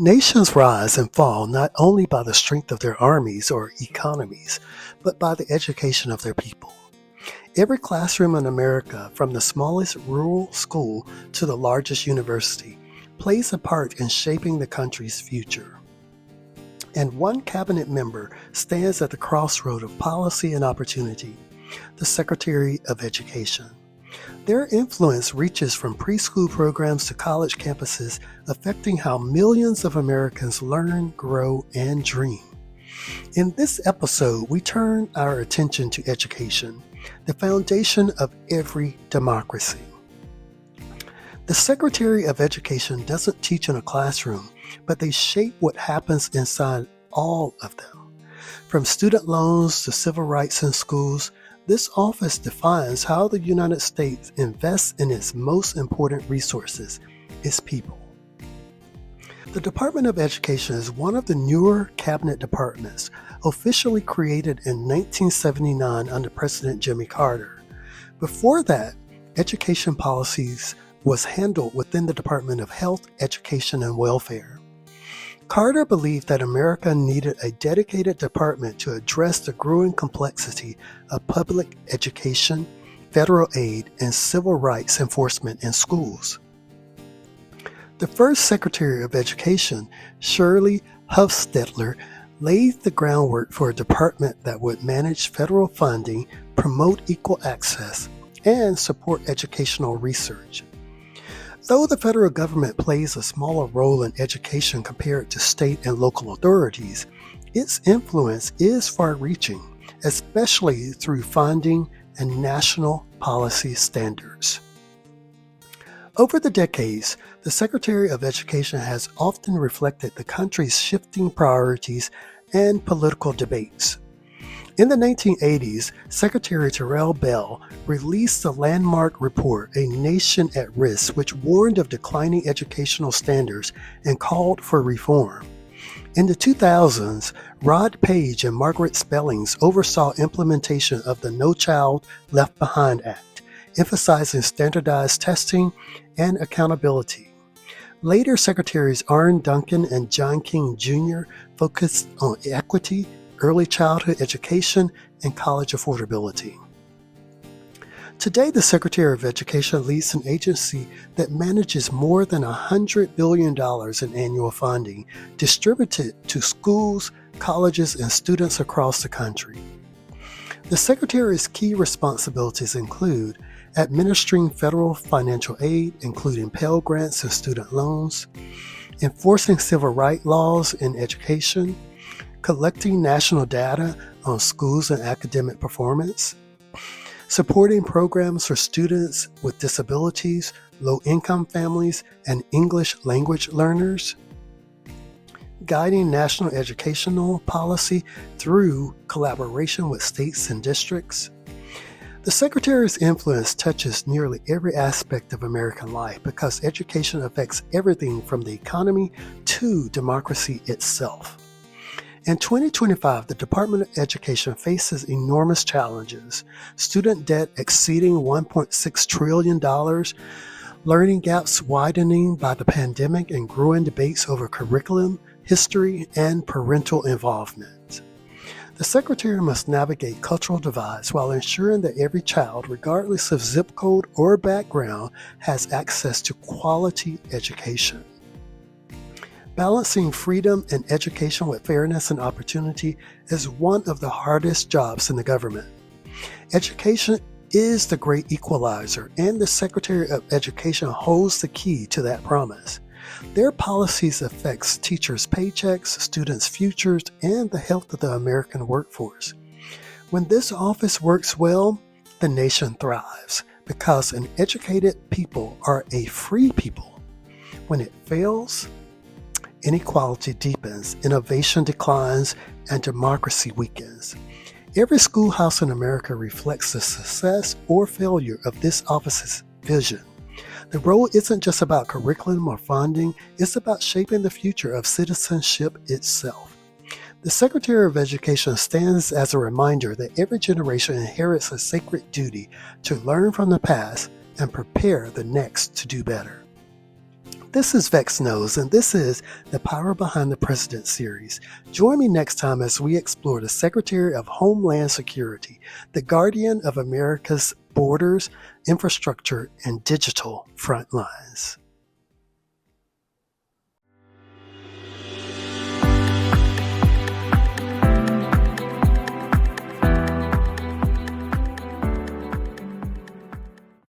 Nations rise and fall not only by the strength of their armies or economies, but by the education of their people. Every classroom in America, from the smallest rural school to the largest university, plays a part in shaping the country's future. And one cabinet member stands at the crossroad of policy and opportunity, the Secretary of Education. Their influence reaches from preschool programs to college campuses, affecting how millions of Americans learn, grow, and dream. In this episode, we turn our attention to education, the foundation of every democracy. The Secretary of Education doesn't teach in a classroom, but they shape what happens inside all of them. From student loans to civil rights in schools, this office defines how the United States invests in its most important resources, its people. The Department of Education is one of the newer cabinet departments, officially created in 1979 under President Jimmy Carter. Before that, education policies was handled within the Department of Health, Education, and Welfare. Carter believed that America needed a dedicated department to address the growing complexity of public education, federal aid, and civil rights enforcement in schools. The first Secretary of Education, Shirley Hufstetler, laid the groundwork for a department that would manage federal funding, promote equal access, and support educational research. Though the federal government plays a smaller role in education compared to state and local authorities, its influence is far-reaching, especially through funding and national policy standards. Over the decades, the Secretary of Education has often reflected the country's shifting priorities and political debates. In the 1980s, Secretary Terrell Bell released the landmark report, A Nation at Risk, which warned of declining educational standards and called for reform. In the 2000s, Rod Page and Margaret Spellings oversaw implementation of the No Child Left Behind Act, emphasizing standardized testing and accountability. Later Secretaries Arne Duncan and John King Jr. focused on equity, early childhood education, and college affordability. Today, the Secretary of Education leads an agency that manages more than $100 billion in annual funding distributed to schools, colleges, and students across the country. The Secretary's key responsibilities include administering federal financial aid, including Pell Grants and student loans, enforcing civil rights laws in education, collecting national data on schools and academic performance, supporting programs for students with disabilities, low-income families, and English language learners, guiding national educational policy through collaboration with states and districts. The Secretary's influence touches nearly every aspect of American life because education affects everything from the economy to democracy itself. In 2025, the Department of Education faces enormous challenges: student debt exceeding $1.6 trillion, learning gaps widening by the pandemic, and growing debates over curriculum, history, and parental involvement. The Secretary must navigate cultural divides while ensuring that every child, regardless of zip code or background, has access to quality education. Balancing freedom and education with fairness and opportunity is one of the hardest jobs in the government. Education is the great equalizer, and the Secretary of Education holds the key to that promise. Their policies affect teachers' paychecks, students' futures, and the health of the American workforce. When this office works well, the nation thrives, because an educated people are a free people. When it fails, inequality deepens, innovation declines, and democracy weakens. Every schoolhouse in America reflects the success or failure of this office's vision. The role isn't just about curriculum or funding, it's about shaping the future of citizenship itself. The Secretary of Education stands as a reminder that every generation inherits a sacred duty to learn from the past and prepare the next to do better. This is Vex Knows, and this is the Power Behind the President series. Join me next time as we explore the Secretary of Homeland Security, the guardian of America's borders, infrastructure, and digital front lines.